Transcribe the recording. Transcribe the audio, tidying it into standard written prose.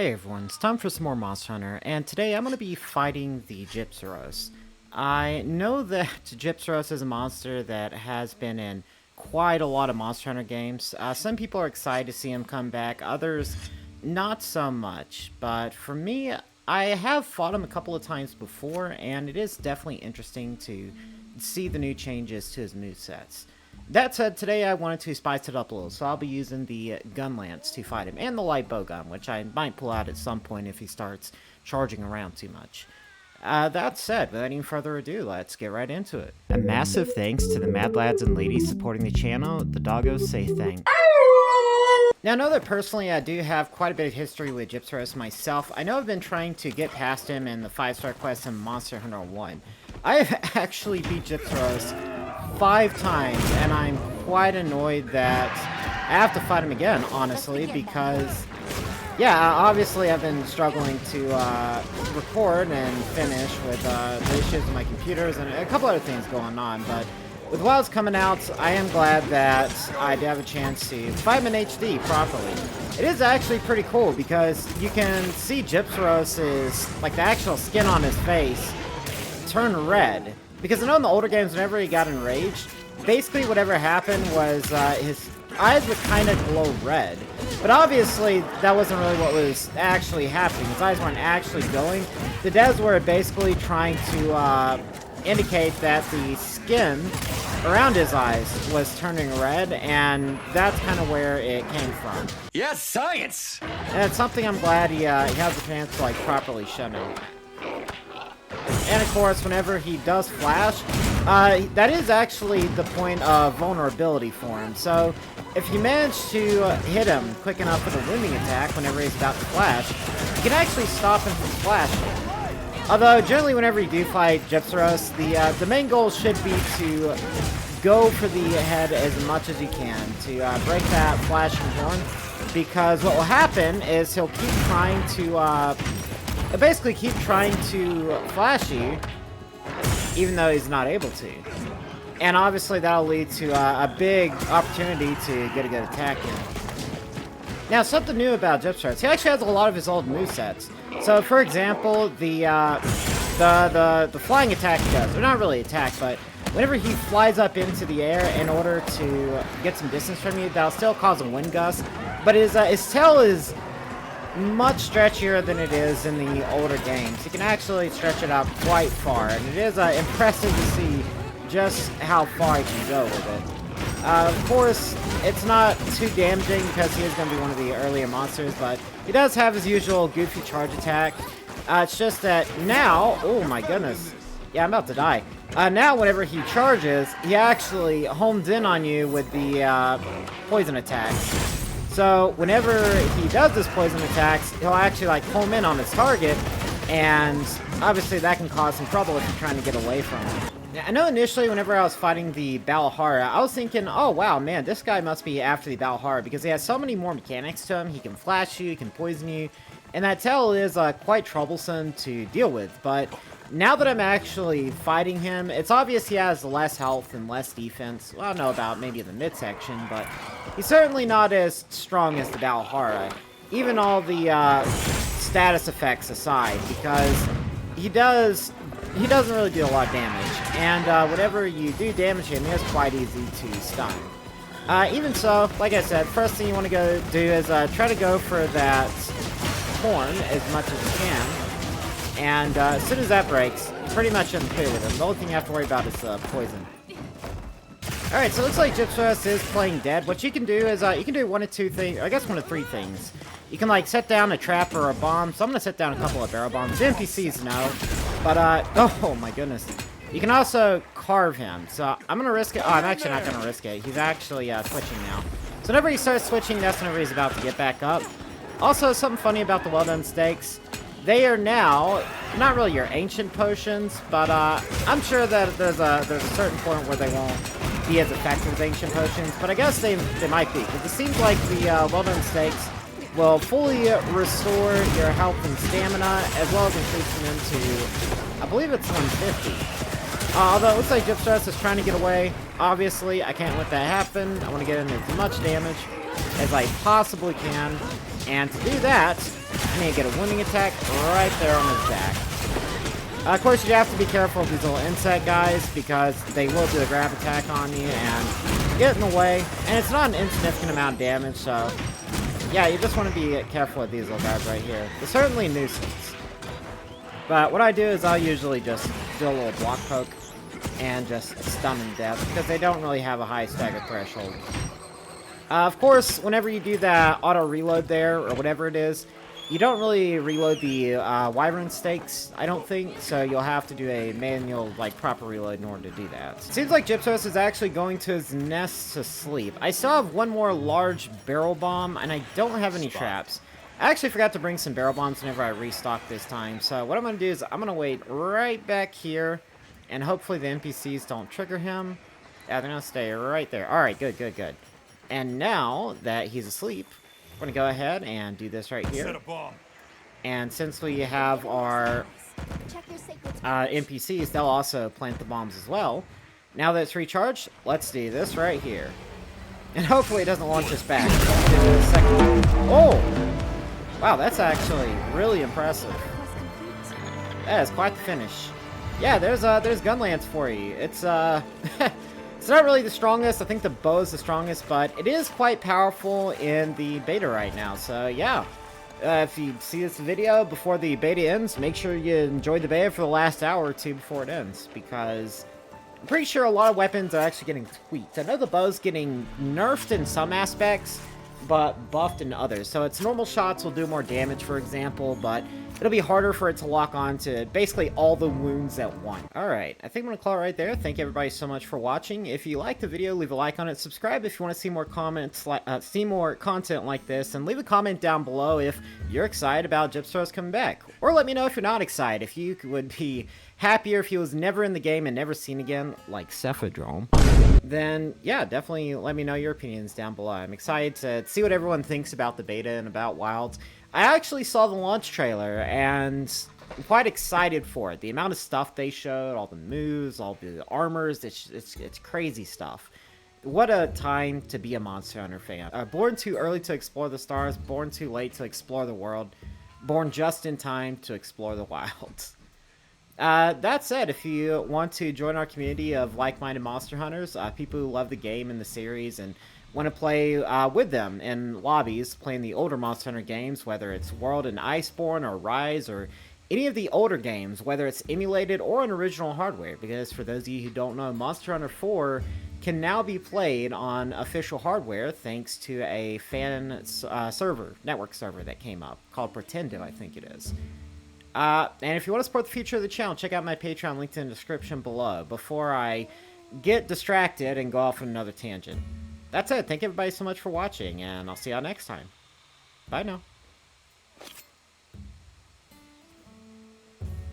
Hey everyone, it's time for some more Monster Hunter, and today I'm going to be fighting the Gypceros. I know that Gypceros is a monster that has been in quite a lot of Monster Hunter games. Some people are excited to see him come back, others not so much. But for me, I have fought him a couple of times before, and it is definitely interesting to see the new changes to his movesets. That said, today I wanted to spice it up a little, so I'll be using the gun lance to fight him, and the light bow gun, which I might pull out at some point if he starts charging around too much. That said, without any further ado, let's get right into it. A massive thanks to the mad lads and ladies supporting the channel. The doggos say thanks. Now, I know that personally I do have quite a bit of history with Gypceros myself. I know I've been trying to get past him in the 5-star quest in Monster Hunter 1. I've actually beat Gypceros 5 times, and I'm quite annoyed that I have to fight him again, honestly, because, yeah, obviously I've been struggling to record and finish with the issues with my computers and a couple other things going on, but with Wilds coming out, I am glad that I do have a chance to fight him in HD properly. It is actually pretty cool because you can see Gypceros' like the actual skin on his face turn red. Because I know in the older games, whenever he got enraged, basically whatever happened was his eyes would kind of glow red. But obviously, that wasn't really what was actually happening. His eyes weren't actually glowing. The devs were basically trying to indicate that the skin around his eyes was turning red, and that's kind of where it came from. Yes, science! And it's something I'm glad he has the chance to like properly show me. And of course, whenever he does flash, that is actually the point of vulnerability for him. So if you manage to hit him quick enough with a wounding attack whenever he's about to flash, you can actually stop him from flashing. Although, generally, whenever you do fight Gypceros, the main goal should be to go for the head as much as you can to break that flashing horn, because what will happen is he'll keep trying to basically keep trying to flash you, even though he's not able to. And obviously that'll lead to a big opportunity to get a good attack in. Now, something new about Gypceros, he actually has a lot of his old movesets. So, for example, the flying attack he does, or not really attack, but whenever he flies up into the air in order to get some distance from you, that'll still cause a wind gust. But his tail is much stretchier than it is in the older games. You can actually stretch it out quite far, and it is impressive to see just how far he can go with it. Of course, it's not too damaging because he is going to be one of the earlier monsters, but he does have his usual goofy charge attack. It's just that now, oh my goodness, yeah, I'm about to die. Now whenever he charges, he actually homes in on you with the poison attacks. So whenever he does this poison attacks, he'll actually like home in on his target, and obviously that can cause some trouble if you're trying to get away from him. Now, I know initially whenever I was fighting the Balahara, I was thinking, oh wow, man, this guy must be after the Balahara because he has so many more mechanics to him. He can flash you, he can poison you, and that tail is quite troublesome to deal with. But now that I'm actually fighting him, it's obvious he has less health and less defense. Well, I don't know about maybe the midsection, but he's certainly not as strong as the Balahara. Even all the status effects aside, because he doesn't really do a lot of damage. And whenever you do damage him, it's quite easy to stun. Even so, like I said, first thing you want to go do is try to go for that horn as much as you can. And as soon as that breaks, you're pretty much in the clear with him. The only thing you have to worry about is poison. Alright, so it looks like Gypceros is playing dead. What you can do is, you can do one of two things, I guess one of three things. You can, like, set down a trap or a bomb. So I'm going to set down a couple of barrel bombs. The NPCs know. But, oh my goodness. You can also carve him. So I'm going to risk it. Oh, I'm actually not going to risk it. He's actually switching now. So whenever he starts switching, that's whenever he's about to get back up. Also, something funny about the well-done steaks. They are now not really your ancient potions, but I'm sure that there's a certain point where they won't be as effective as ancient potions, but I guess they might be, because it seems like the well-done steaks will fully restore your health and stamina, as well as increasing them to, I believe it's 150. Although it looks like Gypceros is trying to get away. Obviously, I can't let that happen. I want to get in as much damage as I possibly can, and to do that, I need to get a wounding attack right there on his back. Of course, you have to be careful of these little insect guys because they will do a grab attack on you and get in the way. And it's not an insignificant amount of damage, so yeah, you just want to be careful with these little guys right here. They're certainly a nuisance. But what I do is I'll usually just do a little block poke and just stun them to death because they don't really have a high stagger threshold. Of course, whenever you do that auto reload there, or whatever it is, you don't really reload the Wyvern stakes, I don't think, so you'll have to do a manual, like, proper reload in order to do that. Seems like Gypsos is actually going to his nest to sleep. I still have one more large barrel bomb, and I don't have any traps. I actually forgot to bring some barrel bombs whenever I restock this time, so what I'm going to do is I'm going to wait right back here, and hopefully the NPCs don't trigger him. Yeah, they're going to stay right there. Alright, good, good, good. And now that he's asleep, we're going to go ahead and do this right here. And since we have our NPCs, they'll also plant the bombs as well. Now that it's recharged, let's do this right here. And hopefully it doesn't launch us back. Oh! Wow, that's actually really impressive. That is quite the finish. Yeah, there's Gunlance for you. It's it's not really the strongest. I think the bow is the strongest, but it is quite powerful in the beta right now. So yeah, if you see this video before the beta ends, make sure you enjoy the beta for the last hour or two before it ends, because I'm pretty sure a lot of weapons are actually getting tweaked. I know the bow's getting nerfed in some aspects, but buffed in others. So its normal shots will do more damage, for example, but it'll be harder for it to lock on to basically all the wounds at once. Alright, I think I'm going to call it right there. Thank you everybody so much for watching. If you liked the video, leave a like on it. Subscribe if you want to see more comments, see more content like this. And leave a comment down below if you're excited about Gypsos coming back. Or let me know if you're not excited. If you would be happier if he was never in the game and never seen again, like Cephadrome, then yeah, definitely let me know your opinions down below. I'm excited to see what everyone thinks about the beta and about Wilds. I actually saw the launch trailer, and I'm quite excited for it. The amount of stuff they showed, all the moves, all the armors, it's crazy stuff. What a time to be a Monster Hunter fan. Born too early to explore the stars, born too late to explore the world, born just in time to explore the wilds. That said, if you want to join our community of like-minded Monster Hunters, people who love the game and the series and want to play with them in lobbies, playing the older Monster Hunter games, whether it's World and Iceborne or Rise or any of the older games, whether it's emulated or on original hardware, because for those of you who don't know, Monster Hunter 4 can now be played on official hardware thanks to a fan network server that came up, called Pretendo, I think it is. And if you want to support the future of the channel, check out my Patreon, linked in the description below, before I get distracted and go off on another tangent. That's it. Thank you everybody so much for watching, and I'll see y'all next time. Bye now.